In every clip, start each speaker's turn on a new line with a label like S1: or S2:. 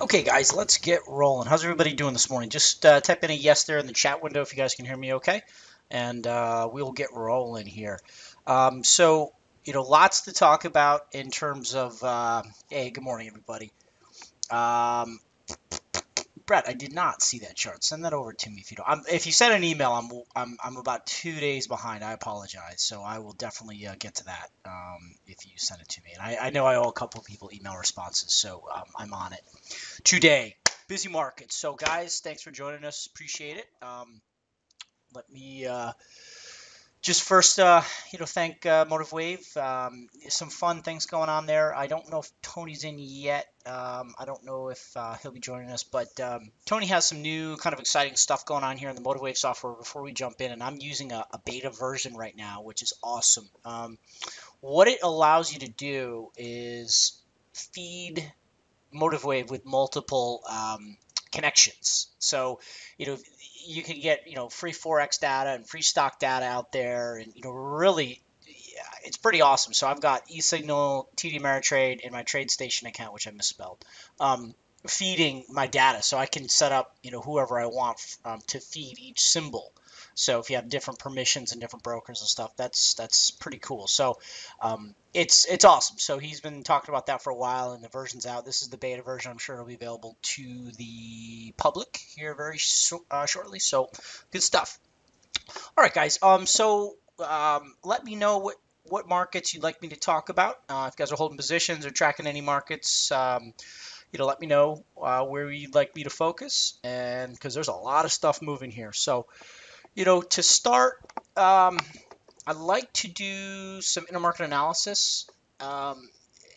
S1: Okay, guys, let's get rolling. How's everybody doing this morning? Just type in a yes there in the chat window if you guys can hear me okay, and we'll get rolling here. Lots to talk about in terms of, hey, good morning, everybody. Um, Brett, I did not see that chart. Send that over to me if you don't. If you send an email, I'm about 2 days behind. I apologize. So I will definitely get to that if you send it to me. And I know I owe a couple of people email responses, so I'm on it today. Busy market. So guys, thanks for joining us. Appreciate it. Let me just first, thank MotiveWave. Some fun things going on there. I don't know if Tony's in yet. I don't know if he'll be joining us, but Tony has some new kind of exciting stuff going on here in the MotiveWave software before we jump in, and I'm using a beta version right now, which is awesome. What it allows you to do is feed MotiveWave with multiple connections. So, you can get, free Forex data and free stock data out there. And, really, it's pretty awesome. So I've got eSignal, TD Ameritrade in my TradeStation account, which I misspelled, feeding my data. So I can set up, whoever I want to feed each symbol. So if you have different permissions and different brokers and stuff, that's pretty cool. So it's awesome. So he's been talking about that for a while, and the version's out. This is the beta version. I'm sure it'll be available to the public here very shortly. So good stuff. All right, guys. Let me know what markets you'd like me to talk about. If you guys are holding positions or tracking any markets, let me know where you'd like me to focus, and because there's a lot of stuff moving here. So, to start, I'd like to do some intermarket analysis.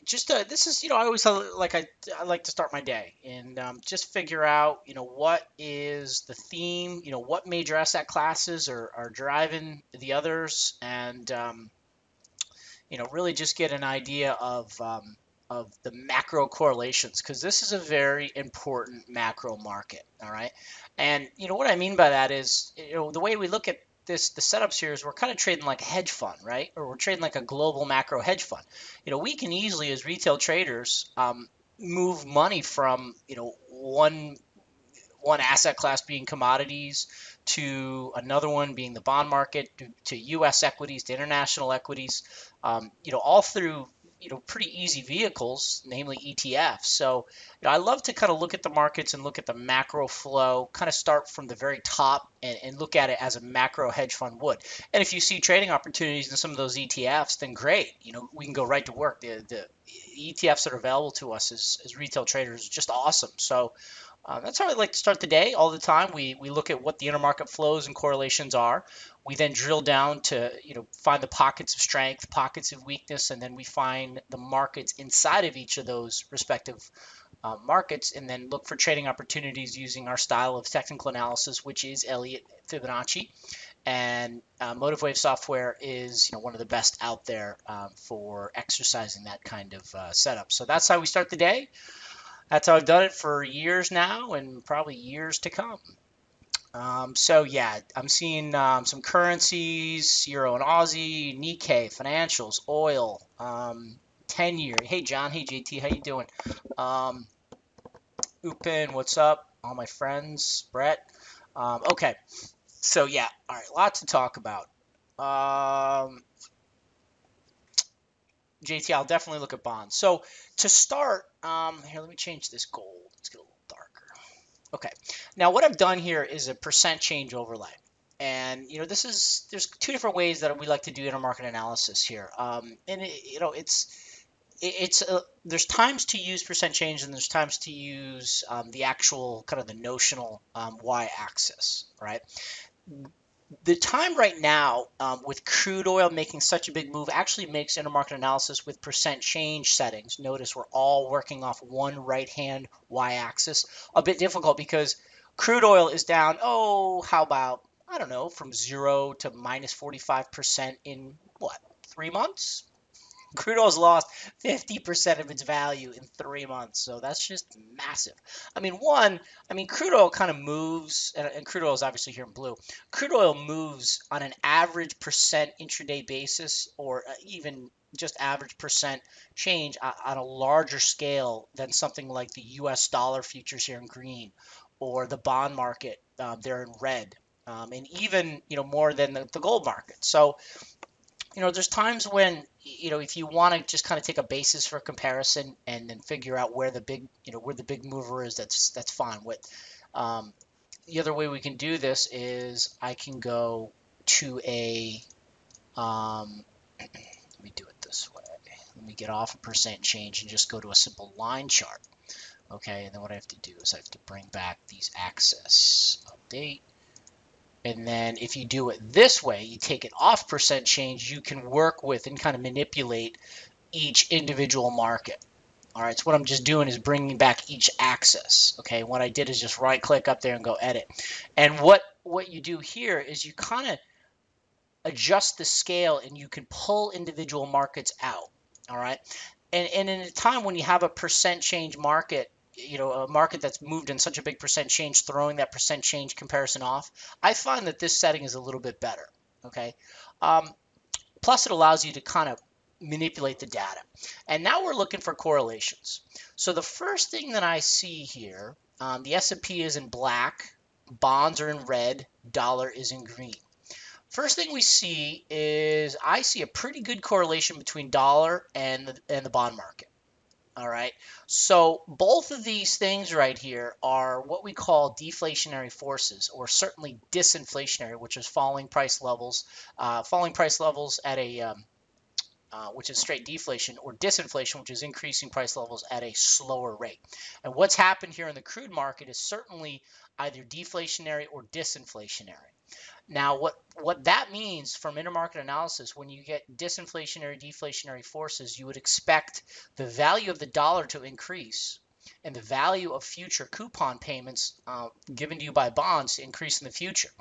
S1: This is, I always I like to start my day and just figure out, what is the theme, what major asset classes are driving the others, and really just get an idea of the macro correlations, because this is a very important macro market. All right. And what I mean by that is, the way we look at this, the setups here, is we're kind of trading like a hedge fund, right? Or we're trading like a global macro hedge fund. We can easily, as retail traders, move money from, one asset class being commodities to another one being the bond market, to U.S. equities, to international equities, all through, pretty easy vehicles, namely ETFs. So, I love to kind of look at the markets and look at the macro flow, kind of start from the very top and look at it as a macro hedge fund would. And if you see trading opportunities in some of those ETFs, then great. We can go right to work. The ETFs that are available to us as retail traders are just awesome. So, that's how I like to start the day all the time. We look at what the intermarket flows and correlations are. We then drill down to find the pockets of strength, pockets of weakness, and then we find the markets inside of each of those respective markets, and then look for trading opportunities using our style of technical analysis, which is Elliot Fibonacci. And MotiveWave software is one of the best out there for exercising that kind of setup. So that's how we start the day. That's how I've done it for years now, and probably years to come. I'm seeing some currencies, Euro and Aussie, Nikkei, financials, oil, 10-year. Hey, John. Hey, JT. How you doing? Upin, what's up? All my friends. Brett. Okay. So, yeah. All right. Lots to talk about. JT, I'll definitely look at bonds. So to start, here, let me change this gold. Let's get a little darker. Okay. Now what I've done here is a percent change overlay. And, there's two different ways that we like to do intermarket analysis here. There's times to use percent change, and there's times to use the actual kind of the notional y-axis, right? The time right now with crude oil making such a big move actually makes intermarket analysis with percent change settings. Notice we're all working off one right-hand y-axis. A bit difficult because crude oil is down, how about, I don't know, from 0 to minus 45% in, 3 months? Crude oil's lost 50% of its value in 3 months, so that's just massive. Crude oil kind of moves, and crude oil is obviously here in blue. Crude oil moves on an average percent intraday basis, or even just average percent change on a larger scale than something like the US dollar futures here in green, or the bond market there in red, and even more than the gold market. So there's times when if you want to just kind of take a basis for comparison and then figure out where the big mover is, that's fine. The other way we can do this is I can go to a let me do it this way. Let me get off a percent change and just go to a simple line chart. Okay, and then what I have to do is I have to bring back these access update. And then if you do it this way, you take it off percent change, you can work with and kind of manipulate each individual market. All right, so what I'm just doing is bringing back each axis. Okay, what I did is just right click up there and go edit. And what you do here is you kind of adjust the scale and you can pull individual markets out. All right, and in a time when you have a percent change market, a market that's moved in such a big percent change, throwing that percent change comparison off, I find that this setting is a little bit better. Okay, plus it allows you to kind of manipulate the data. And now we're looking for correlations. So the first thing that I see here, the S&P is in black, bonds are in red, dollar is in green. First thing we see is I see a pretty good correlation between dollar and the bond market. All right, so both of these things right here are what we call deflationary forces, or certainly disinflationary, which is falling price levels at a which is straight deflation, or disinflation, which is increasing price levels at a slower rate. And what's happened here in the crude market is certainly either deflationary or disinflationary. Now, what that means from intermarket analysis, when you get disinflationary, deflationary forces, you would expect the value of the dollar to increase and the value of future coupon payments given to you by bonds to increase in the future.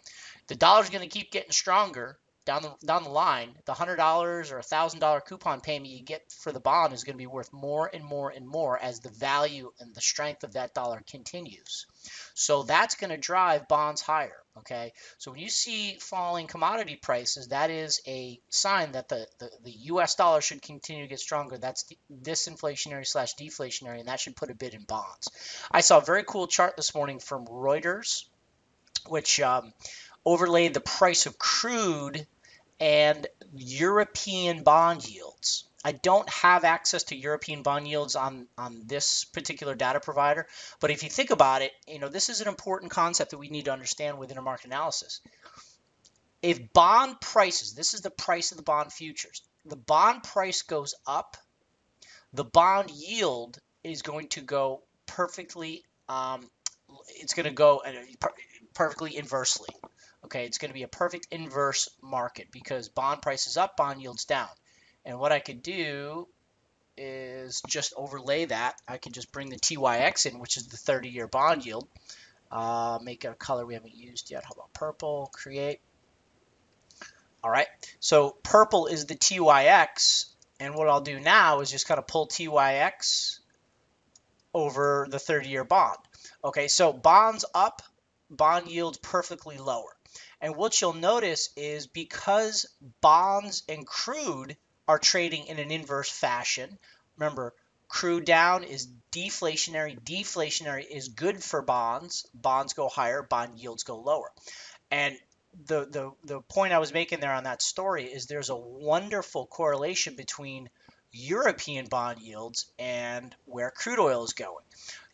S1: The dollar is going to keep getting stronger down the line. The $100 or $1,000 coupon payment you get for the bond is going to be worth more and more and more as the value and the strength of that dollar continues. So that's going to drive bonds higher. Okay, so when you see falling commodity prices, that is a sign that the U.S. dollar should continue to get stronger. That's disinflationary / deflationary, and that should put a bid in bonds. I saw a very cool chart this morning from Reuters, which overlaid the price of crude and European bond yields. I don't have access to European bond yields on this particular data provider, but if you think about it, this is an important concept that we need to understand with intermarket analysis. If bond prices, this is the price of the bond futures, the bond price goes up, the bond yield is going to go perfectly, it's going to go perfectly inversely. Okay, it's going to be a perfect inverse market because bond price is up, bond yields down. And what I could do is just overlay that. I could just bring the TYX in, which is the 30-year bond yield. Make it a color we haven't used yet. How about purple? Create. All right, so purple is the TYX. And what I'll do now is just kind of pull TYX over the 30-year bond. Okay, so bonds up, bond yields perfectly lower. And what you'll notice is because bonds and crude are trading in an inverse fashion, remember, crude down is deflationary, deflationary is good for bonds, bonds go higher, bond yields go lower. And the point I was making there on that story is there's a wonderful correlation between European bond yields and where crude oil is going.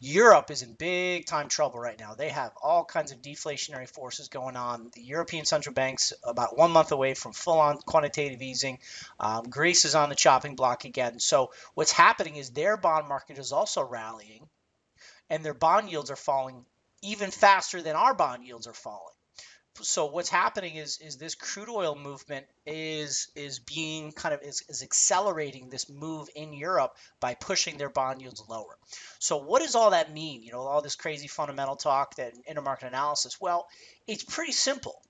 S1: Europe is in big time trouble right now. They have all kinds of deflationary forces going on. The European central bank's about 1 month away from full-on quantitative easing. Greece is on the chopping block again. So what's happening is their bond market is also rallying, and their bond yields are falling even faster than our bond yields are falling. So what's happening is this crude oil movement is being kind of is accelerating this move in Europe by pushing their bond yields lower. So what does all that mean? All this crazy fundamental talk, that intermarket analysis. Well, it's pretty simple.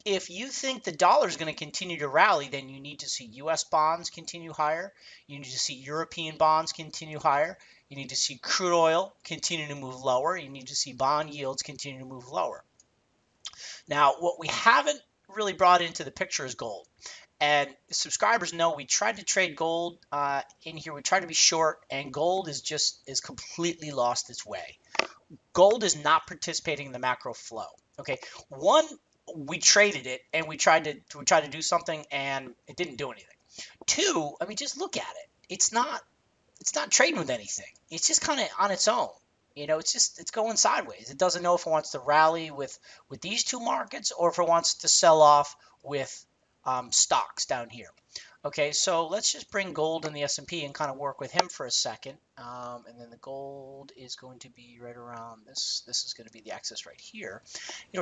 S1: If you think the dollar is going to continue to rally, then you need to see U.S. bonds continue higher. You need to see European bonds continue higher. You need to see crude oil continue to move lower. You need to see bond yields continue to move lower. Now, what we haven't really brought into the picture is gold. And subscribers know we tried to trade gold in here. We tried to be short, and gold is completely lost its way. Gold is not participating in the macro flow. Okay, one, we traded it and we tried to do something and it didn't do anything. Two, I mean, just look at it. It's not trading with anything. It's just kind of on its own. It's going sideways. It doesn't know if it wants to rally with these two markets or if it wants to sell off with stocks down here. Okay, so let's just bring gold in the S&P and kind of work with him for a second. And then the gold is going to be right around this. This is going to be the axis right here.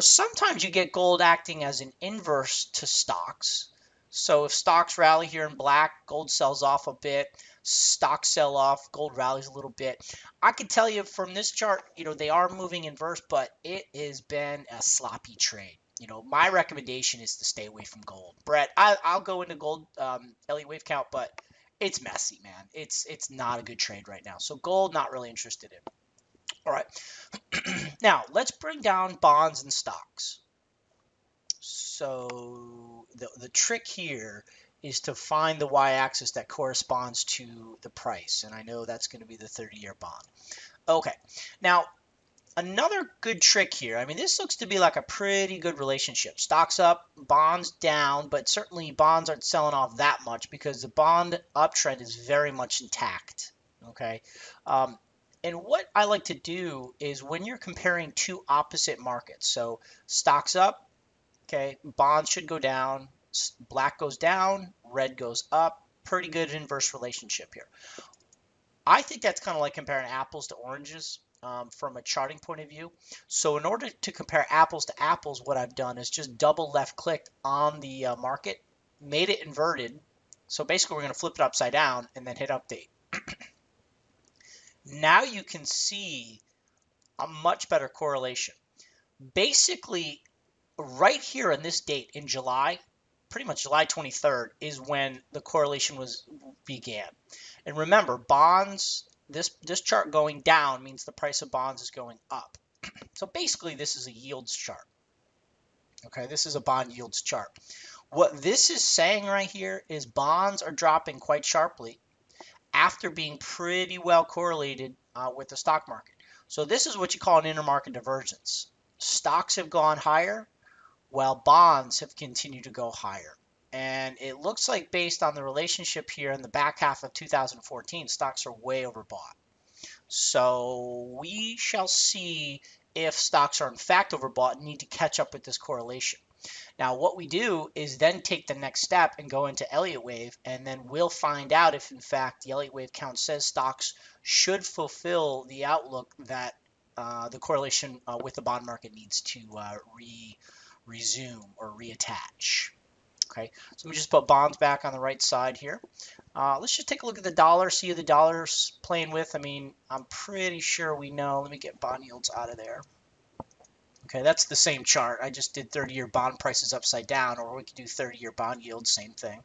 S1: Sometimes you get gold acting as an inverse to stocks. So if stocks rally here in black, gold sells off a bit. Stocks sell off, gold rallies a little bit. I can tell you from this chart, they are moving inverse, but it has been a sloppy trade. My recommendation is to stay away from gold. Brett, I'll go into gold, Elliot wave count, but it's messy, man. It's not a good trade right now. So gold, not really interested in. All right. Now, let's bring down bonds and stocks. So the trick here is to find the y-axis that corresponds to the price. And I know that's going to be the 30-year bond. Okay. Now, another good trick here. I mean, this looks to be like a pretty good relationship. Stocks up, bonds down, but certainly bonds aren't selling off that much because the bond uptrend is very much intact. Okay. And what I like to do is when you're comparing two opposite markets, so stocks up, okay, bonds should go down, black goes down, red goes up. Pretty good inverse relationship here. I think that's kind of like comparing apples to oranges from a charting point of view. So in order to compare apples to apples, what I've done is just double left clicked on the market, made it inverted. So basically we're going to flip it upside down and then hit update. Now you can see a much better correlation. Basically, right here on this date in July, pretty much July 23rd is when the correlation began. And remember, bonds, this chart going down means the price of bonds is going up. So basically, this is a yields chart. Okay, this is a bond yields chart. What this is saying right here is bonds are dropping quite sharply after being pretty well correlated with the stock market. So this is what you call an intermarket divergence. Stocks have gone higher while bonds have continued to go higher. And it looks like based on the relationship here in the back half of 2014, stocks are way overbought. So we shall see if stocks are in fact overbought and need to catch up with this correlation. Now, what we do is then take the next step and go into Elliott wave, and then we'll find out if in fact the Elliott wave count says stocks should fulfill the outlook that the correlation with the bond market needs to resume or reattach. Okay, so let me just put bonds back on the right side here. Let's just take a look at the dollar, see who the dollar's playing with. I mean, I'm pretty sure we know. Let me get bond yields out of there. Okay, that's the same chart. I just did 30-year bond prices upside down, or we could do 30-year bond yields, same thing.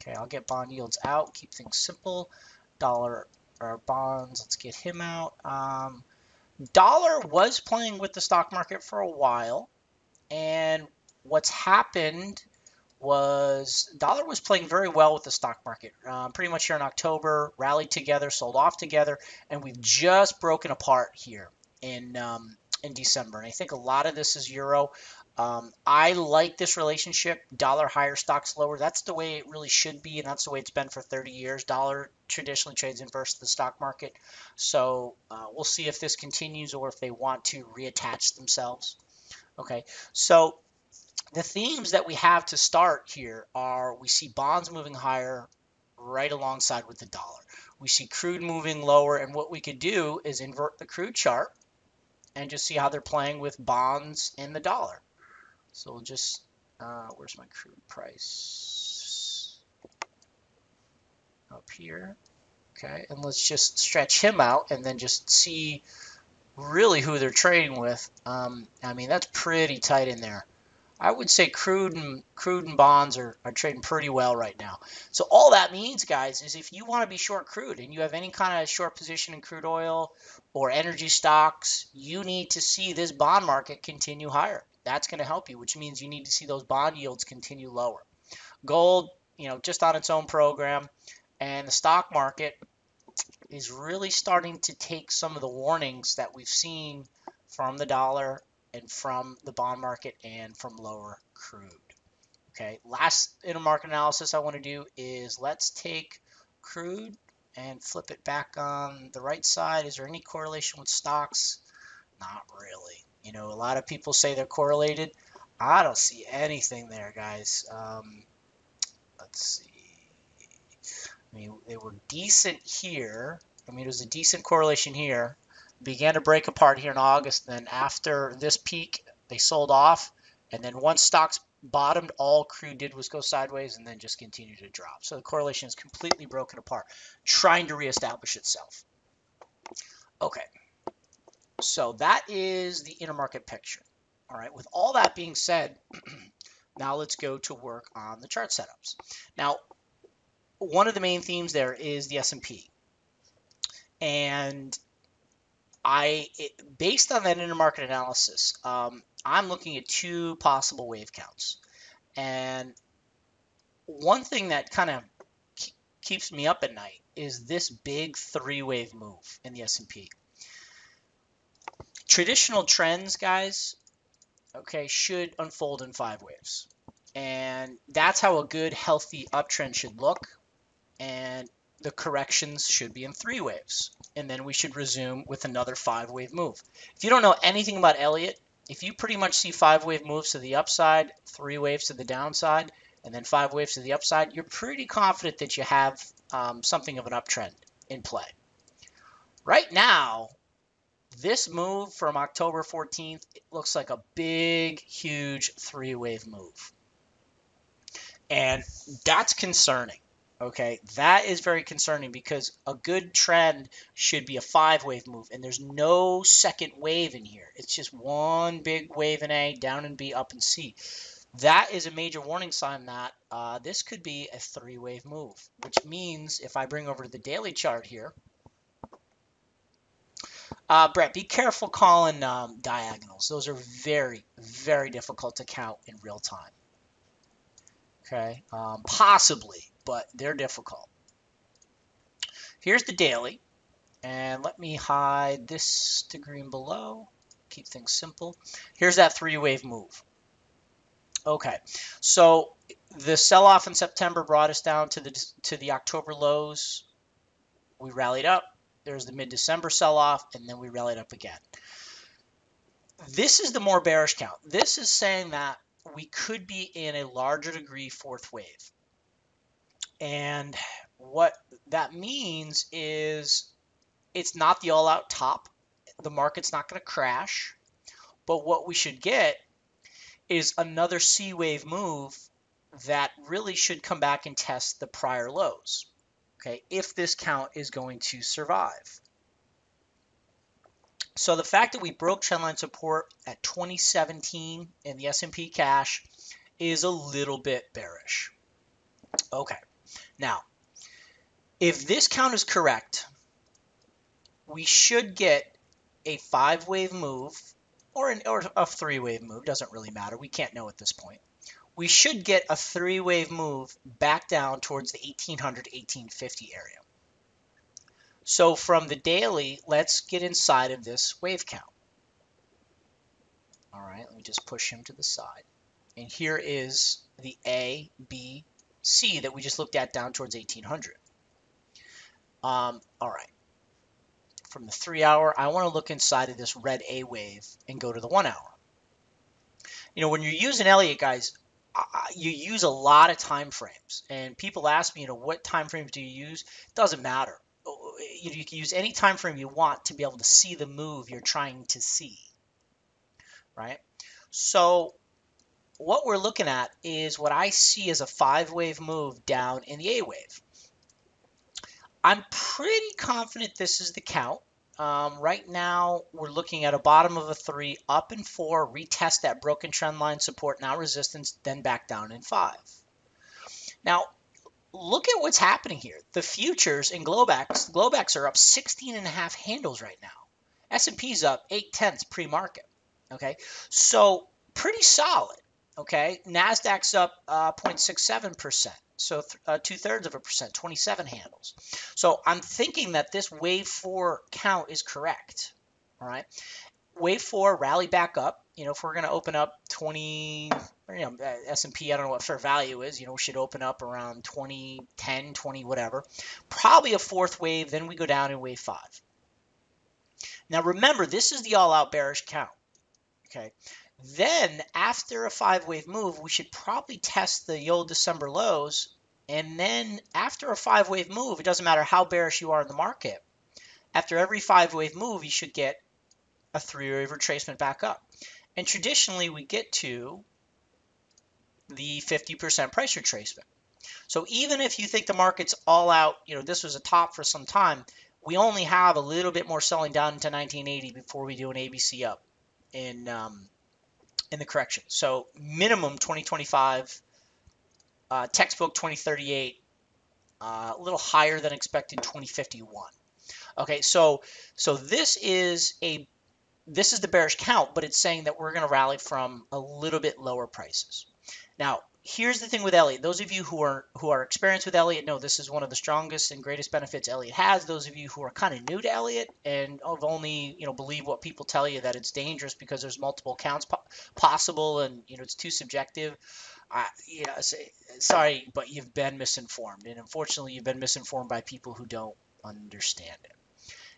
S1: Okay, I'll get bond yields out, keep things simple. Dollar or bonds, let's get him out. Dollar was playing with the stock market for a while, and what's happened was dollar was playing very well with the stock market. Pretty much here in October, rallied together, sold off together, and we've just broken apart here in December. And I think a lot of this is euro. I like this relationship, dollar higher, stocks lower. That's the way it really should be, and that's the way it's been for 30 years. Dollar traditionally trades inverse to the stock market. So we'll see if this continues or if they want to reattach themselves. Okay, so the themes that we have to start here are we see bonds moving higher right alongside with the dollar. We see crude moving lower, and what we could do is invert the crude chart and just see how they're playing with bonds and the dollar. So we'll just, where's my crude price? Up here. Okay, and let's just stretch him out and then just see really who they're trading with. I mean, that's pretty tight in there. I would say crude and bonds are trading pretty well right now. So all that means, guys, is if you want to be short crude and you have any kind of short position in crude oil or energy stocks, you need to see this bond market continue higher. That's going to help you, which means you need to see those bond yields continue lower. Gold, just on its own program, and the stock market is really starting to take some of the warnings that we've seen from the dollar and from the bond market and from lower crude. Okay, last intermarket analysis I want to do is let's take crude and flip it back on the right side. Is there any correlation with stocks? Not really. A lot of people say they're correlated. I don't see anything there, guys. Let's see. They were decent here. It was a decent correlation here. Began to break apart here in August. Then after this peak, they sold off. And then once stocks bottomed, all crude did was go sideways and then just continued to drop. So the correlation is completely broken apart, trying to reestablish itself. Okay. So that is the intermarket picture. All right. With all that being said, now let's go to work on the chart setups. Now, one of the main themes there is the S&P. And based on that intermarket analysis, I'm looking at two possible wave counts. And one thing that kind of keeps me up at night is this big three-wave move in the S&P. Traditional trends, guys, okay, should unfold in 5 waves. And that's how a good, healthy uptrend should look. And the corrections should be in 3 waves. And then we should resume with another 5-wave move. If you don't know anything about Elliot, if you pretty much see 5-wave moves to the upside, 3 waves to the downside, and then 5 waves to the upside, you're pretty confident that you have something of an uptrend in play. Right now, this move from October 14th, it looks like a big, huge 3-wave move. And that's concerning. Okay, that is very concerning because a good trend should be a 5-wave move, and there's no second wave in here. It's just one big wave in A, down in B, up in C. That is a major warning sign that this could be a 3-wave move, which means if I bring over to the daily chart here, Brett, be careful calling diagonals. Those are very, very difficult to count in real time. Okay, possibly, but they're difficult. Here's the daily, and let me hide this to green below. Keep things simple. Here's that 3-wave move. Okay, so the sell-off in September brought us down to the October lows. We rallied up. There's the mid-December sell-off, and then we rallied up again. This is the more bearish count. This is saying that we could be in a larger degree 4th wave. And what that means is it's not the all-out top. The market's not going to crash. But what we should get is another C-wave move that really should come back and test the prior lows. Okay, if this count is going to survive. So the fact that we broke trendline support at 2017 in the S&P cash is a little bit bearish. Okay, now, if this count is correct, we should get a 5-wave move or a 3-wave move. Doesn't really matter. We can't know at this point. We should get a 3-wave move back down towards the 1800, 1850 area. So from the daily, let's get inside of this wave count. All right, let me just push him to the side. And here is the A, B, C that we just looked at down towards 1800. All right. From the 3-hour, I want to look inside of this red A wave and go to the 1-hour. When you're using Elliot, guys, you use a lot of time frames. And people ask me, what time frames do you use? It doesn't matter. You can use any time frame you want to be able to see the move you're trying to see, right? So what we're looking at is what I see as a 5-wave move down in the A wave. I'm pretty confident this is the count. Right now, we're looking at a bottom of a 3, up in 4, retest that broken trend line support, now resistance, then back down in 5. Now, look at what's happening here. The futures in Globex are up 16.5 handles right now. S&P's up 0.8 pre-market. Okay, so pretty solid. Okay, Nasdaq's up 0.67%, so 2/3%, 27 handles. So I'm thinking that this wave 4 count is correct. All right, wave 4 rally back up. If we're going to open up 20, S&P, I don't know what fair value is. We should open up around 20, 10, 20, whatever. Probably a fourth wave. Then we go down in wave 5. Now remember, this is the all-out bearish count. Okay. Then after a 5-wave move, we should probably test the old December lows. And then after a 5-wave move, it doesn't matter how bearish you are in the market. After every 5-wave move, you should get a 3-wave retracement back up. And traditionally, we get to the 50% price retracement. So even if you think the market's all out, this was a top for some time, we only have a little bit more selling down into 1980 before we do an ABC up in the correction. So minimum 2025, textbook 2038, a little higher than expected 2051. Okay, so this is the bearish count, but it's saying that we're going to rally from a little bit lower prices. Now, here's the thing with Elliot. Those of you who are experienced with Elliot know this is one of the strongest and greatest benefits Elliot has. Those of you who are kind of new to Elliot and have only believe what people tell you that it's dangerous because there's multiple counts possible and it's too subjective. Sorry, but you've been misinformed, and unfortunately, you've been misinformed by people who don't understand it.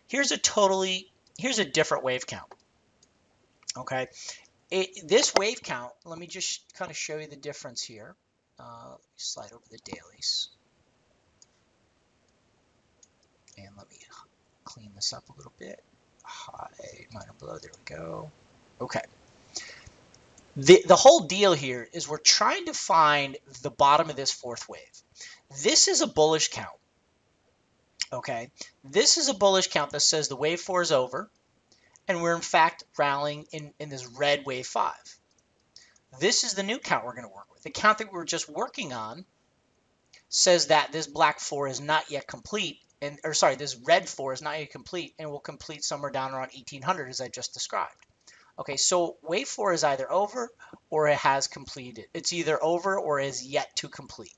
S1: Here's a different wave count. Okay. This wave count, let me just kind of show you the difference here. Let me slide over the dailies. And let me clean this up a little bit. High, minor below, there we go. Okay. The whole deal here is we're trying to find the bottom of this fourth wave. This is a bullish count. Okay. This is a bullish count that says the wave 4 is over. And we're in fact rallying in this red wave 5. This is the new count we're going to work with. The count that we were just working on says that this black 4 is not yet complete, this red 4 is not yet complete, and will complete somewhere down around 1800 as I just described. Okay, so wave 4 is either over or it has completed. It's either over or is yet to complete.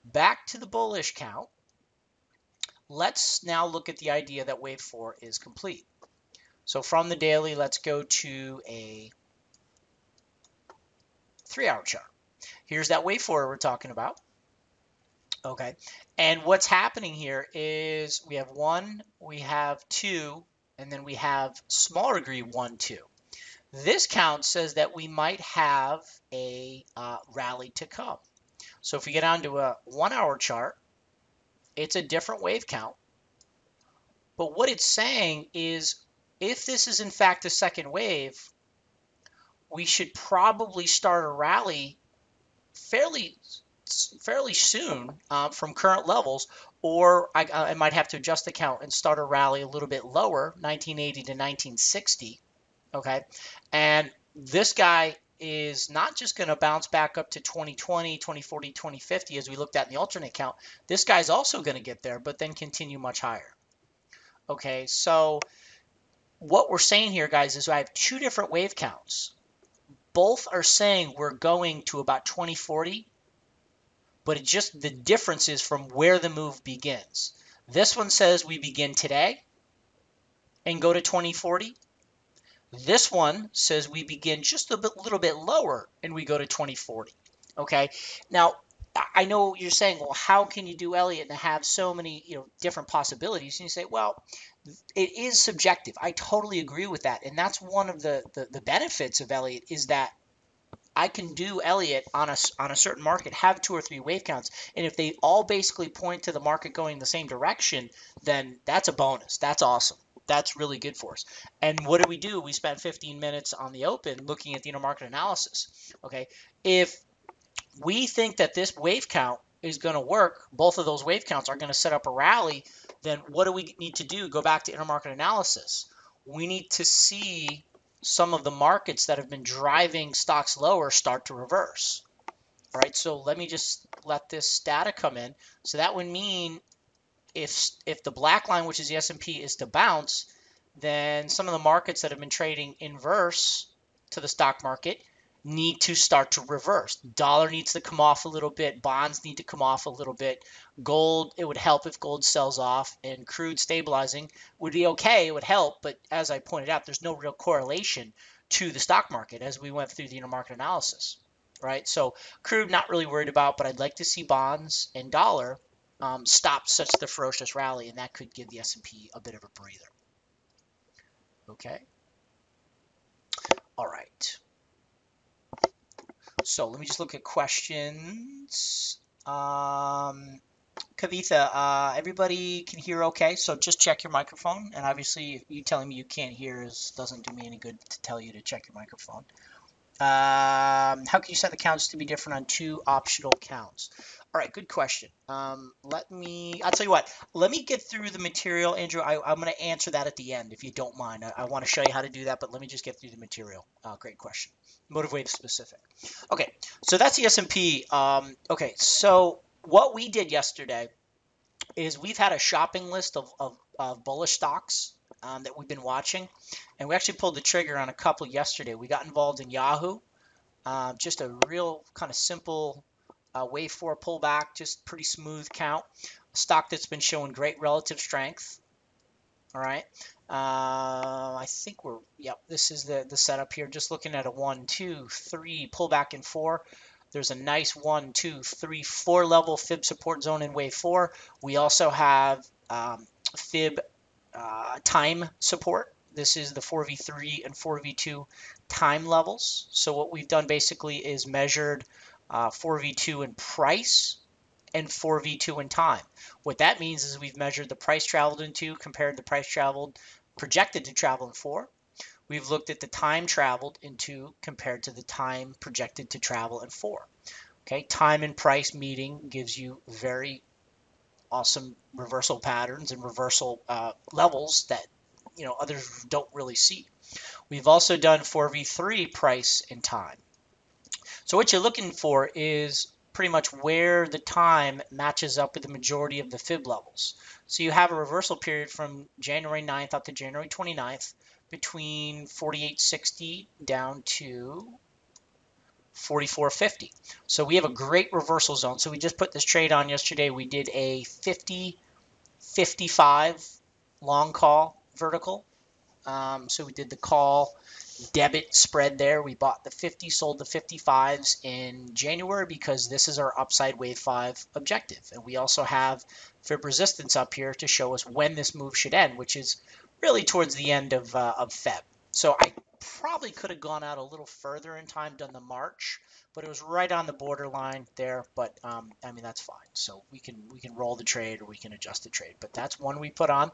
S1: Back to the bullish count. Let's now look at the idea that wave 4 is complete. So from the daily, let's go to a 3-hour chart. Here's that wave 4 we're talking about. Okay, and what's happening here is we have 1, we have 2, and then we have smaller degree 1, 2. This count says that we might have a rally to come. So if we get down to a 1-hour chart, it's a different wave count. But what it's saying is if this is in fact a second wave, we should probably start a rally fairly soon from current levels, or I might have to adjust the count and start a rally a little bit lower, 1980 to 1960. Okay, and this guy is not just going to bounce back up to 2020, 2040, 2050 as we looked at in the alternate count. This guy's also going to get there, but then continue much higher. Okay, so what we're saying here, guys, is I have 2 different wave counts. Both are saying we're going to about 2040, but it just the difference is from where the move begins. This one says we begin today and go to 2040. This one says we begin just a little bit lower and we go to 2040. Okay, now I know you're saying, well, how can you do Elliot and have so many different possibilities? And you say, well, it is subjective. I totally agree with that, and that's one of the benefits of Elliot is that I can do Elliot on a certain market, have 2 or 3 wave counts, and if they all basically point to the market going the same direction, then that's a bonus. That's awesome. That's really good for us. And what do? We spent 15 minutes on the open looking at the intermarket analysis. Okay, if we think that this wave count is going to work, both of those wave counts are going to set up a rally, then what do we need to do? Go back to intermarket analysis. We need to see some of the markets that have been driving stocks lower start to reverse. All right, so let me just let this data come in. So that would mean if the black line, which is the S&P, is to bounce, then some of the markets that have been trading inverse to the stock market need to start to reverse. Dollar needs to come off a little bit. Bonds need to come off a little bit. Gold, it would help if gold sells off, and crude stabilizing would be okay. It would help, but as I pointed out, there's no real correlation to the stock market as we went through the intermarket analysis, right? So crude, not really worried about, but I'd like to see bonds and dollar stop such the ferocious rally, and that could give the S&P a bit of a breather. Okay. All right. So let me just look at questions. Kavitha, everybody can hear okay, so just check your microphone. And obviously, you telling me you can't hear doesn't do me any good to tell you to check your microphone. How can you set the counts to be different on two optional counts? All right, good question. I'll tell you what, let me get through the material, Andrew. I'm going to answer that at the end, if you don't mind. I want to show you how to do that, but let me just get through the material. Great question. MotiveWave specific. Okay, so that's the S&P. Okay, so what we did yesterday is we've had a shopping list of bullish stocks that we've been watching, and we actually pulled the trigger on a couple yesterday. We got involved in Yahoo, just a real kind of simple wave 4 pullback, just pretty smooth count. A stock that's been showing great relative strength. All right. I think this is the setup here. Just looking at a 1, 2, 3 pullback in 4. There's a nice 1, 2, 3, 4 level fib support zone in wave 4. We also have fib time support. This is the 4v3 and 4v2 time levels. So what we've done basically is measured 4v2 in price and 4v2 in time. What that means is we've measured the price traveled in 2 compared to the price traveled projected to travel in 4. We've looked at the time traveled in 2 compared to the time projected to travel in 4. Okay, time and price meeting gives you very awesome reversal patterns and reversal levels that others don't really see. We've also done 4v3 price and time. So what you're looking for is pretty much where the time matches up with the majority of the fib levels. So you have a reversal period from January 9th up to January 29th between 48.60 down to 44.50. So we have a great reversal zone. So we just put this trade on yesterday. We did a 50-55 long call vertical. So we did the call debit spread there. We bought the 50, sold the 55s in January because this is our upside wave 5 objective. And we also have fib resistance up here to show us when this move should end, which is really towards the end of Feb. So I probably could have gone out a little further in time, done the March, but it was right on the borderline there. But I mean, that's fine. So we can roll the trade or we can adjust the trade. But that's one we put on.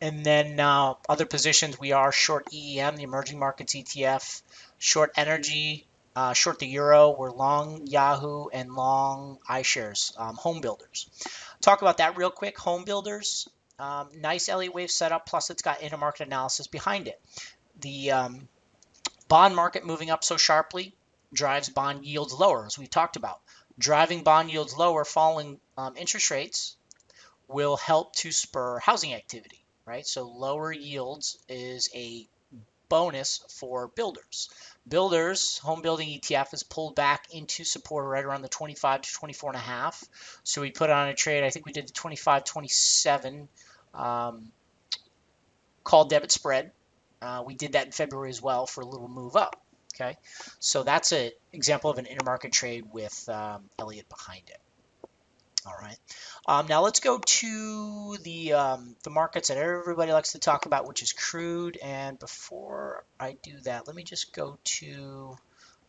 S1: And then other positions, we are short EEM, the emerging markets ETF, short energy, short the euro. We're long Yahoo and long iShares, home builders. Talk about that real quick. Home builders, nice Elliott wave setup, plus it's got intermarket analysis behind it. The bond market moving up so sharply drives bond yields lower, as we talked about. Driving bond yields lower, falling interest rates will help to spur housing activity. Right, so lower yields is a bonus for builders. Builders, home building ETF is pulled back into support right around the 25 to 24.5. So we put on a trade. I think we did the 25.27 call debit spread. We did that in February as well for a little move up. Okay, so that's an example of an intermarket trade with Elliot behind it. All right. Now let's go to the markets that everybody likes to talk about, which is crude. And before I do that, let me just go to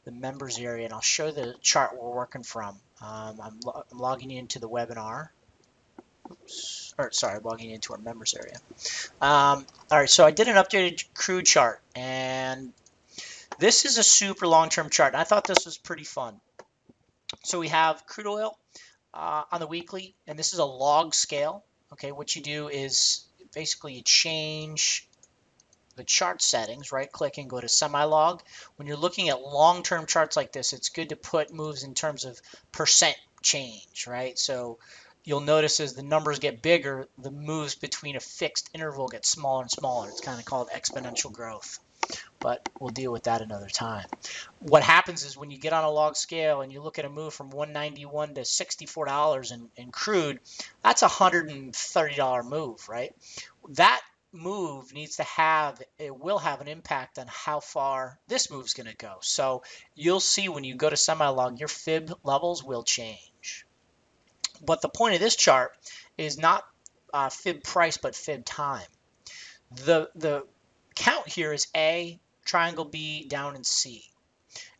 S1: the members area, and I'll show the chart we're working from. I'm logging into the webinar. Oops. Or sorry, I'm logging into our members area. All right, so I did an updated crude chart, and this is a super long-term chart. And I thought this was pretty fun. So we have crude oil on the weekly, and this is a log scale. Okay, what you do is basically you change the chart settings, right click and go to semi-log. When you're looking at long-term charts like this, it's good to put moves in terms of percent change, right? So you'll notice as the numbers get bigger, the moves between a fixed interval get smaller and smaller. It's kind of called exponential growth. but we'll deal with that another time. What happens is when you get on a log scale and you look at a move from $191 to $64 in crude, that's a $130 move, right? That move needs to have, it will have an impact on how far this move's going to go. So you'll see when you go to semi-log, your fib levels will change. But the point of this chart is not fib price, but fib time. The count here is A, triangle B, down in C.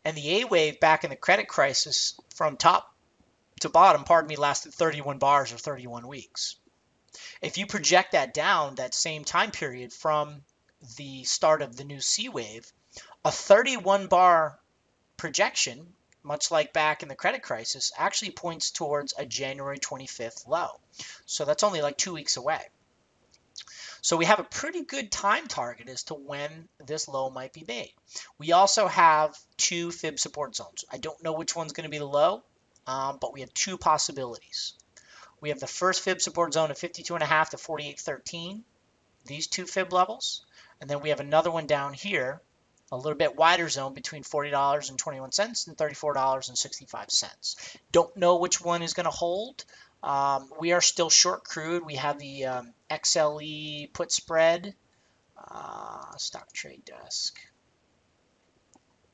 S1: And the A wave back in the credit crisis from top to bottom, lasted 31 bars or 31 weeks. If you project that down, that same time period from the start of the new C wave, a 31 bar projection, much like back in the credit crisis, actually points towards a January 25th low. So that's only like 2 weeks away. So we have a pretty good time target as to when this low might be made. We also have 2 fib support zones. I don't know which one's going to be the low, but we have 2 possibilities. We have the first fib support zone of 52.5 to 48.13, these 2 fib levels. And then we have another one down here, a little bit wider zone between $40.21 and $34.65. Don't know which one is going to hold. We are still short crude. We have the XLE put spread, stock trade desk.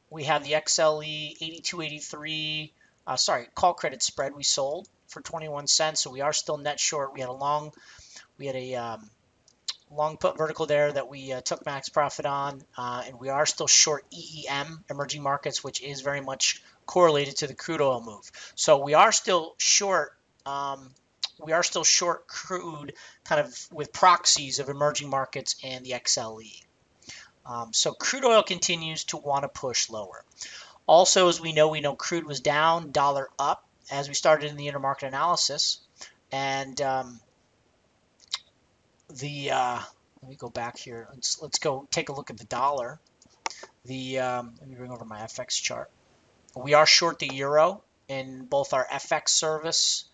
S1: We have the XLE 82.83, call credit spread we sold for 21 cents. So we are still net short. We had a long put vertical there that we took max profit on, and we are still short EEM, emerging markets, which is very much correlated to the crude oil move. So we are still short. We are still short crude, kind of with proxies of emerging markets and the XLE. So crude oil continues to want to push lower. Also, as we know crude was down, dollar up as we started in the intermarket analysis, and let me go back here. Let's go take a look at the dollar. Let me bring over my FX chart. We are short the euro in both our FX service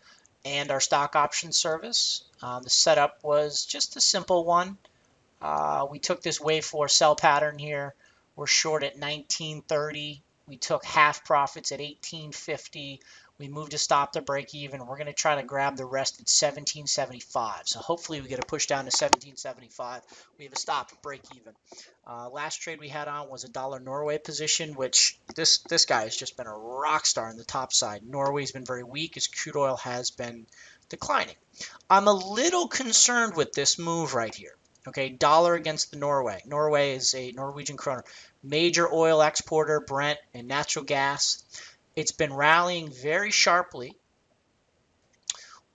S1: and our stock option service. The setup was just a simple one. We took this wave 4 sell pattern here. We're short at 1930. We took half profits at 1850. We moved to stop to break even. We're going to try to grab the rest at 1775. So hopefully we get a push down to 1775. We have a stop at break even. Last trade we had on was a dollar Norway position, which this guy has just been a rock star on the top side. Norway's been very weak as crude oil has been declining. I'm a little concerned with this move right here. Okay, dollar against the Norway. Norway is a Norwegian kroner. Major oil exporter, Brent, and natural gas. It's been rallying very sharply.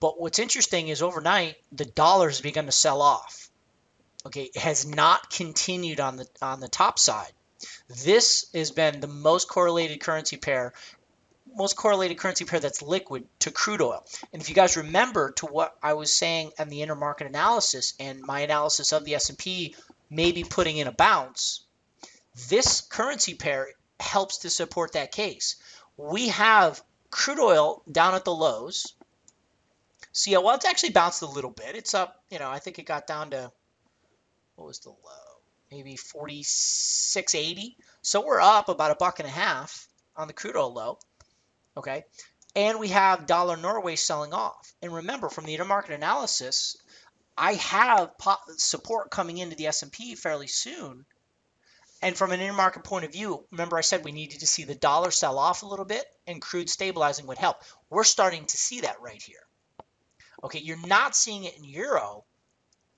S1: But what's interesting is overnight, the dollar has begun to sell off. Okay, it has not continued on the top side. This has been the most correlated currency pair that's liquid to crude oil. And if you guys remember to what I was saying in the intermarket analysis and my analysis of the S&P maybe putting in a bounce, this currency pair helps to support that case. We have crude oil down at the lows. See, well, it's actually bounced a little bit. It's up, I think it got down to, what was the low? Maybe 46.80. So we're up about $1.50 on the crude oil low. Okay, and we have dollar Norway selling off. And remember, from the intermarket analysis, I have support coming into the S&P fairly soon. And from an intermarket point of view, remember I said we needed to see the dollar sell off a little bit and crude stabilizing would help. We're starting to see that right here. Okay, you're not seeing it in euro.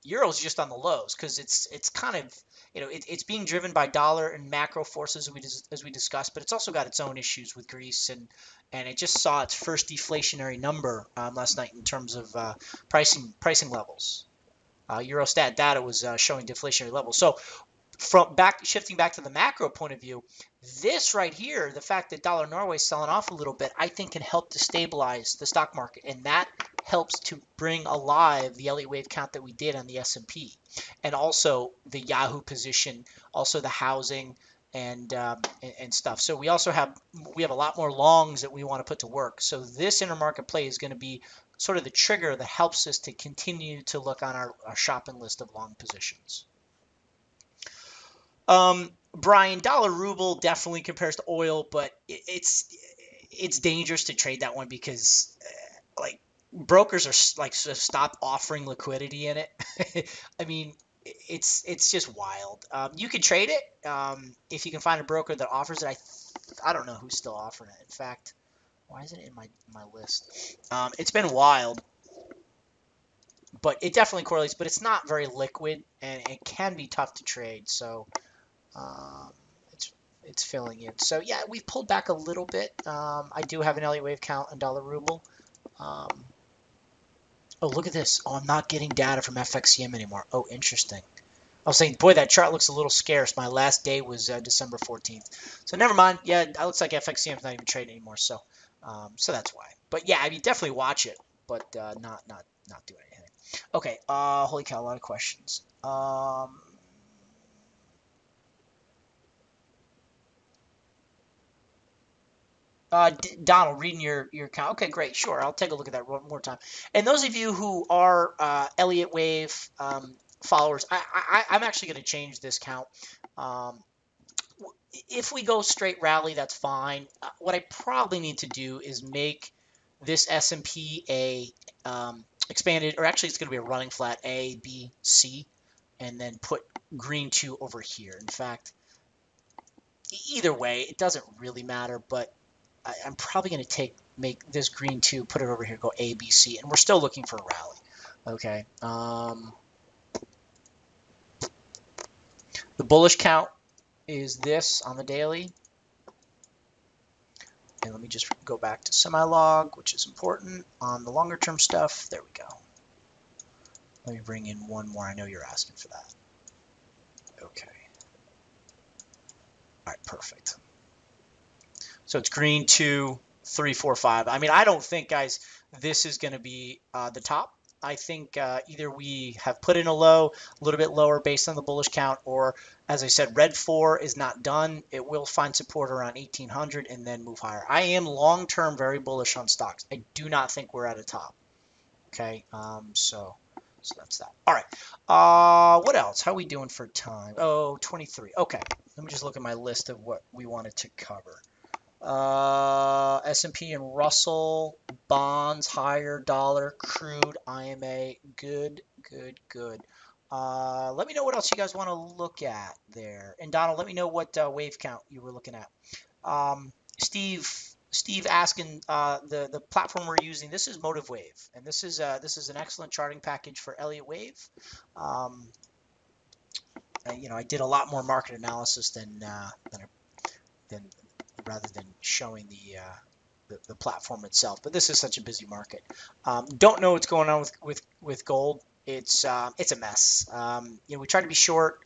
S1: Euro's just on the lows because it's kind of, it's being driven by dollar and macro forces as we discussed, but it's also got its own issues with Greece and it just saw its first deflationary number last night in terms of pricing levels. Eurostat data was showing deflationary levels. So shifting back to the macro point of view, this right here, the fact that dollar Norway is selling off a little bit, I think can help to stabilize the stock market, and that helps to bring alive the Elliot wave count that we did on the S&P, and also the Yahoo position, also the housing and stuff. So we have a lot more longs that we want to put to work. So this intermarket play is going to be sort of the trigger that helps us to continue to look on our shopping list of long positions. Brian, dollar ruble definitely compares to oil, but it's dangerous to trade that one because like brokers are like sort of stop offering liquidity in it. I mean, it's just wild. You can trade it if you can find a broker that offers it. I don't know who's still offering it. In fact, why isn't it in my list? It's been wild, but it definitely correlates. But it's not very liquid, and it can be tough to trade. So um, it's filling in. So yeah, we've pulled back a little bit. I do have an Elliot wave count on dollar ruble. Um, oh, look at this. Oh, I'm not getting data from FXCM anymore. Oh, interesting. I was saying, boy, that chart looks a little scarce. My last day was December 14th. So never mind. Yeah, it looks like FXCM is not even trading anymore. So that's why. But yeah, I mean, definitely watch it, but not do anything. Okay. Holy cow, a lot of questions. Donald, reading your account. Okay, great. Sure, I'll take a look at that one more time. And those of you who are Elliot Wave followers, I'm actually going to change this count. Um, if we go straight rally, that's fine. What I probably need to do is make this S&P a expanded, or actually it's going to be a running flat A, B, C, and then put green 2 over here. In fact, either way, it doesn't really matter, but I'm probably going to make this green 2, put it over here, go A, B, C, and we're still looking for a rally. Okay. The bullish count is this on the daily. And let me just go back to semi-log, which is important on the longer term stuff. There we go. Let me bring in one more. I know you're asking for that. Okay. All right, perfect. So it's green 2, 3, 4, 5. I mean, I don't think, guys, this is going to be the top. I think either we have put in a low, a little bit lower based on the bullish count, or as I said, red 4 is not done. It will find support around 1800 and then move higher. I am long-term very bullish on stocks. I do not think we're at a top. Okay, so that's that. All right, what else? How are we doing for time? Oh, 23. Okay, let me just look at my list of what we wanted to cover. S&P and Russell, bonds, higher, dollar, crude, IMA, good. Let me know what else you guys want to look at there. And Donald, let me know what wave count you were looking at. Steve asking the platform we're using. This is MotiveWave, and this is an excellent charting package for Elliot Wave. I did a lot more market analysis than rather than showing the platform itself. But this is such a busy market. Don't know what's going on with gold. It's a mess. We tried to be short,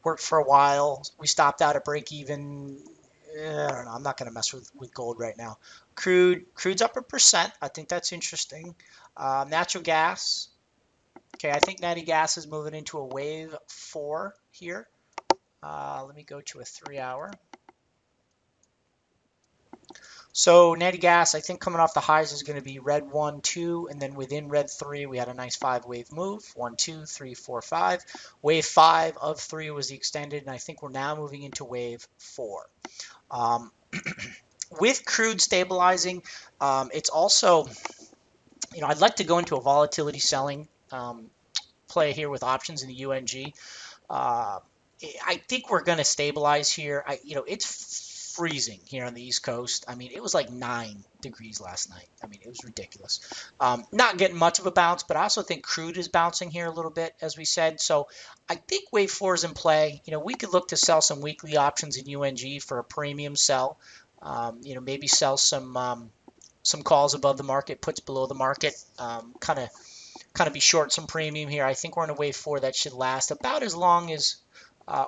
S1: worked for a while. We stopped out at break even. I don't know. I'm not going to mess with gold right now. Crude's up 1%. I think that's interesting. Natural gas. Okay, I think natty gas is moving into a wave 4 here. Let me go to a 3-hour. So natty gas, I think coming off the highs is going to be red 1, 2, and then within red 3, we had a nice 5-wave move. 1, 2, 3, 4, 5. Wave 5 of 3 was the extended, and I think we're now moving into wave 4. With crude stabilizing, it's also, I'd like to go into a volatility selling play here with options in the UNG. I think we're going to stabilize here. It's freezing here on the East Coast. I mean, it was like 9 degrees last night. I mean, it was ridiculous. Not getting much of a bounce, but I also think crude is bouncing here a little bit, as we said. So I think wave 4 is in play. We could look to sell some weekly options in UNG for a premium sell. Maybe sell some calls above the market, puts below the market, kind of be short some premium here. I think we're in a wave 4 that should last about as long as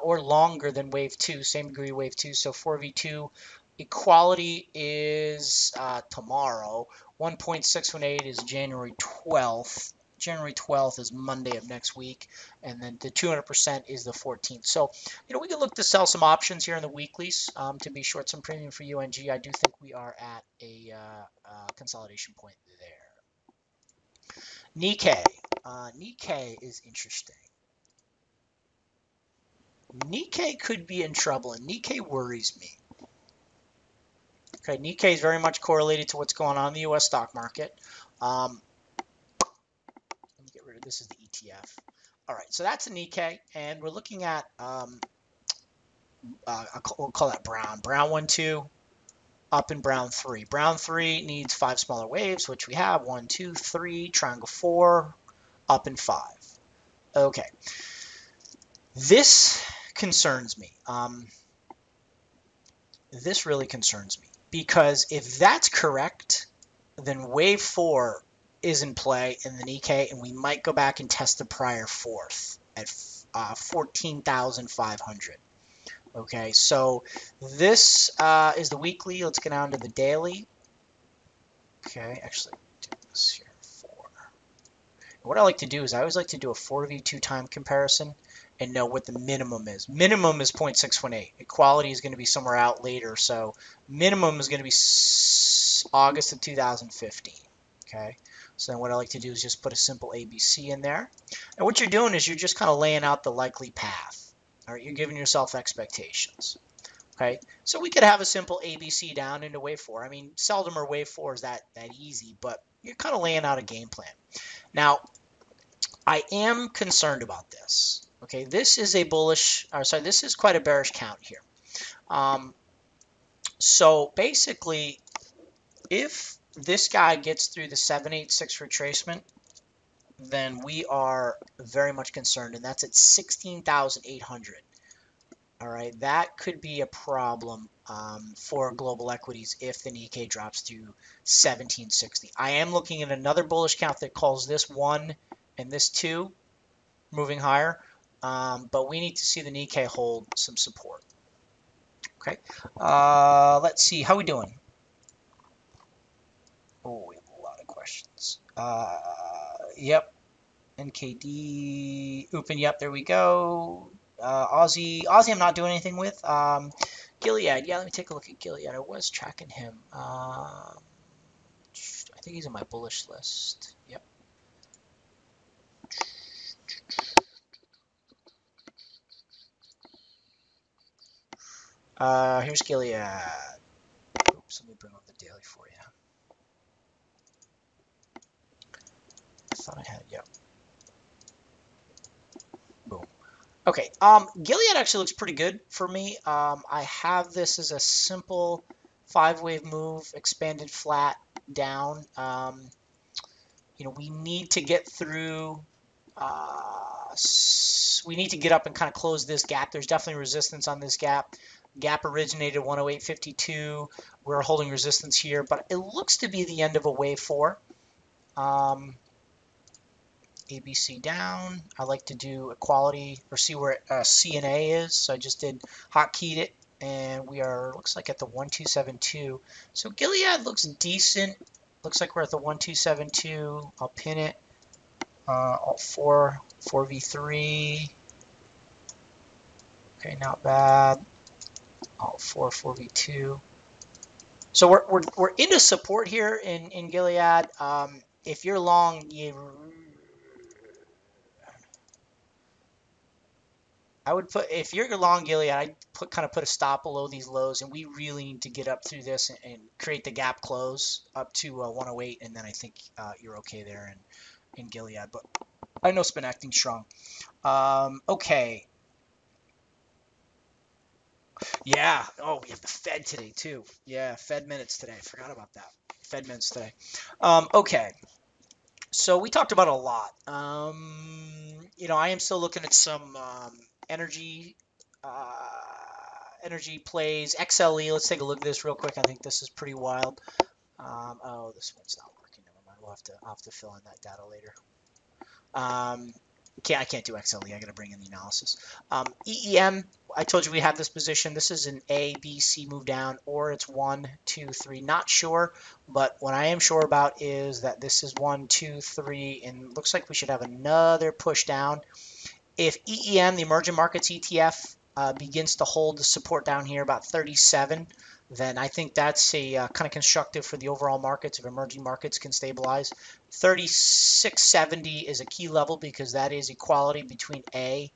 S1: or longer than wave 2, same degree wave 2. So 4v2 equality is tomorrow. 1.618 is January 12th. January 12th is Monday of next week, and then the 200% is the 14th. So, we can look to sell some options here in the weeklies to be short some premium for UNG. I do think we are at a consolidation point there. Nikkei. Nikkei is interesting. Nikkei could be in trouble, and Nikkei worries me. Okay, Nikkei is very much correlated to what's going on in the U.S. stock market. Let me get rid of this. Is the ETF. All right, so that's a Nikkei, and we're looking at we'll call that brown. Brown 1, 2, up in brown 3. Brown 3 needs 5 smaller waves, which we have 1, 2, 3. Triangle 4, up in 5. Okay, this concerns me. This really concerns me because if that's correct, then wave 4 is in play in the Nikkei, and we might go back and test the prior fourth at 14,500. Okay, so this is the weekly. Let's get down to the daily. Okay, actually, do this here. 4. What I like to do is I always like to do a 4v2 time comparison and know what the minimum is. Minimum is 0.618. Equality is going to be somewhere out later, so minimum is going to be August of 2015. Okay, so then what I like to do is just put a simple ABC in there. And what you're doing is you're just kind of laying out the likely path. All right, you're giving yourself expectations. Okay, so we could have a simple ABC down into wave 4. I mean, seldom are wave 4s that easy, but you're kind of laying out a game plan. Now, I am concerned about this. Okay, this is a bullish, or sorry, this is quite a bearish count here. So basically, if this guy gets through the 786 retracement, then we are very much concerned, and that's at 16,800. All right, that could be a problem for global equities if the Nikkei drops to 1760. I am looking at another bullish count that calls this 1 and this 2 moving higher, but we need to see the Nikkei hold some support. Okay, let's see, how we doing? Oh, we have a lot of questions. Yep, NKD, Upin, yep, there we go. Aussie, I'm not doing anything with. Gilead, yeah, let me take a look at Gilead. I was tracking him. I think he's on my bullish list. Yep. Here's Gilead. Oops, let me bring up the daily for you. I thought I had, yep. Boom. Okay, Gilead actually looks pretty good for me. I have this as a simple 5-wave move, expanded flat down. You know, we need to get through, we need to get up and kind of close this gap. There's definitely resistance on this gap. Gap originated 108.52. We're holding resistance here, but it looks to be the end of a wave 4. ABC down. I like to do equality or see where C and A is. So I just did hotkeyed it, and we are, looks like at the 1272. So Gilead looks decent. Looks like we're at the 1272. I'll pin it. Alt 4, 4v3. Okay, not bad. Alt 4, 4v2. So we're into support here in Gilead. If you're long, I would put, if you're long Gilead, I'd kind of put a stop below these lows, and we really need to get up through this and create the gap close up to 108, and then I think you're okay there in Gilead. But I know it's been acting strong. Okay. Yeah. Oh, we have the Fed today too. Yeah, Fed minutes today. Forgot about that. Fed minutes today. Okay. So we talked about a lot. You know, I am still looking at some energy plays. XLE. Let's take a look at this real quick. I think this is pretty wild. Oh, this one's not working. Never mind. I'll have to fill in that data later. I can't do XLE. I got to bring in the analysis. EEM, I told you we have this position. This is an A, B, C move down, or it's 1, 2, 3. Not sure, but what I am sure about is that this is 1, 2, 3, and looks like we should have another push down. If EEM, the Emerging Markets ETF, begins to hold the support down here about 37, then I think that's a kind of constructive for the overall markets if emerging markets can stabilize. 3670 is a key level because that is equality between A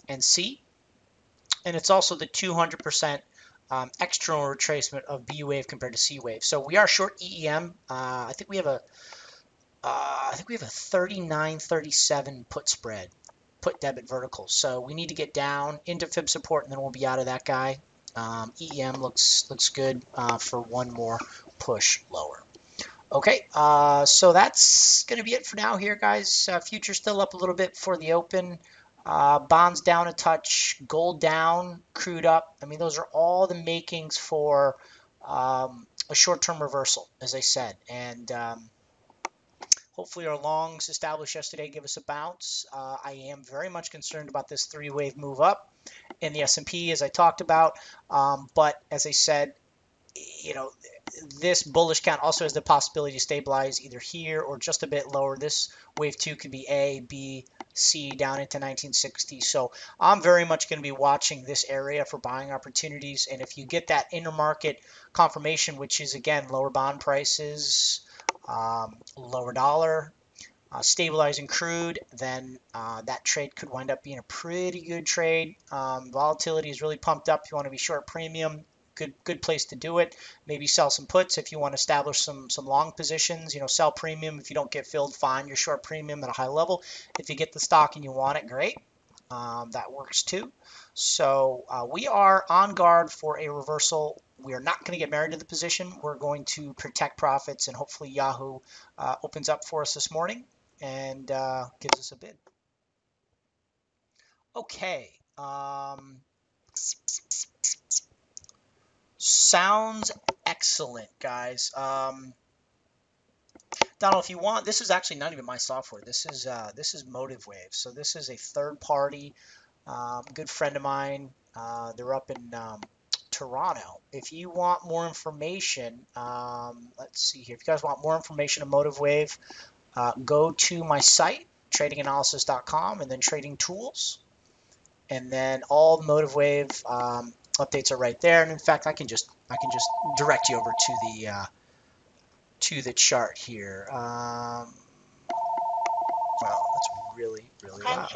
S1: and C. and it's also the 200% external retracement of B wave compared to C wave. So we are short EEM. I think we have a 39.37 put spread, put debit vertical. So we need to get down into fib support, and then we'll be out of that guy. EEM looks good for one more push lower. Okay, so that's going to be it for now here, guys. Futures still up a little bit for the open. Bonds down a touch, gold down, crude up. I mean, those are all the makings for a short-term reversal, as I said. And hopefully our longs established yesterday give us a bounce. I am very much concerned about this three-wave move up in the S&P, as I talked about. But as I said, you know, this bullish count also has the possibility to stabilize either here or just a bit lower. This wave 2 could be A, B, C down into 1960. So I'm very much going to be watching this area for buying opportunities. And if you get that intermarket confirmation, which is, again, lower bond prices, lower dollar, stabilizing crude, then that trade could wind up being a pretty good trade. Volatility is really pumped up. If you want to be short premium, good place to do it. Maybe sell some puts if you want to establish some long positions. You know, sell premium if you don't get filled. Fine, you're short premium at a high level. If you get the stock and you want it, great. That works too. So we are on guard for a reversal. We are not going to get married to the position. We're going to protect profits, and hopefully Yahoo opens up for us this morning and gives us a bid. Okay. Sounds excellent, guys. Donald, if you want, this is actually not even my software. This is MotiveWave. So this is a third party, good friend of mine. They're up in Toronto. If you want more information, let's see here. If you guys want more information on MotiveWave, go to my site, tradinganalysis.com, and then Trading Tools, and then all the MotiveWave updates are right there. And in fact, I can just direct you over to the chart here. Wow, that's really loud.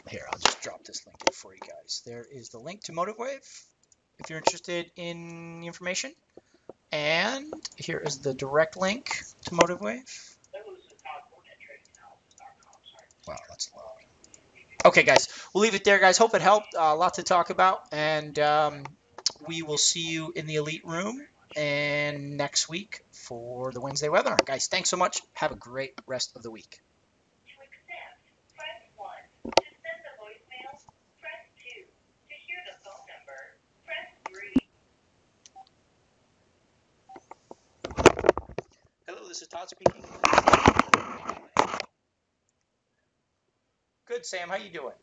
S1: Here, I'll just drop this link in for you guys. There is the link to MotiveWave if you're interested in the information. And here is the direct link to MotiveWave. Wow, that's loud. Okay, guys, we'll leave it there, guys. Hope it helped. A lot to talk about, and we will see you in the Elite Room and next week for the Wednesday webinar. Guys, thanks so much. Have a great rest of the week. Hello, this is Todd speaking. Good, Sam. How you doing?